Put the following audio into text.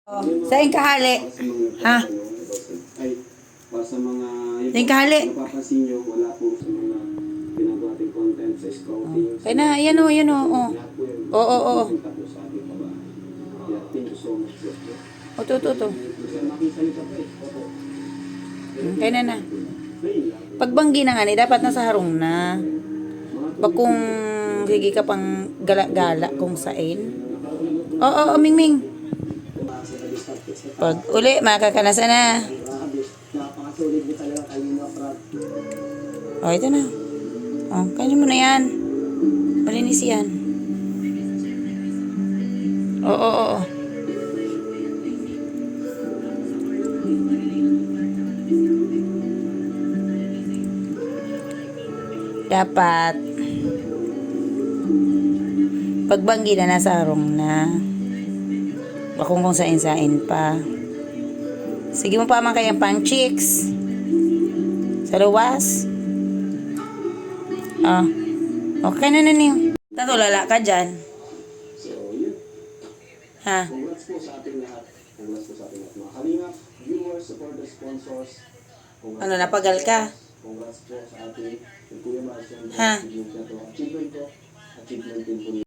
Oh, saan kahali? Ha? Para sa mga Saan kahali? napapansin nyo, wala po sa mga ginagawa ating content sa scouting. Kaya na, yan o, yan o. Oo, oo, oo. Tapos sa ating baba. Yeah, thank you so much. O, to. Makisalita pa eh. Opo. Kaya na. Pagbanggi na nga ni, dapat nasa harong na. Bak kung sige ka pang gala-gala kung sain. Oo, Mingming. Pag uli, makakanasa na. Napakasulit niyo talaga kayo mga prab. O, ito na. O, kanya mo na yan. Malinis yan. Oo. Dapat pagbanggi na nasa harong na. Bakong kung sain-sain pa. Sige mo pa man kayang pang chicks. Sa luwas. Oh. Okay na niyo. Tatulala ka dyan. So, yun. Ha? Congrats po sa ating lahat. Congrats po sa ating lahat. Mga kalingap, viewers, supporters, sponsors. Ano, napagal ka? Congrats po sa ating Kuya Marcian. Ha? Achievement po. Achievement din po.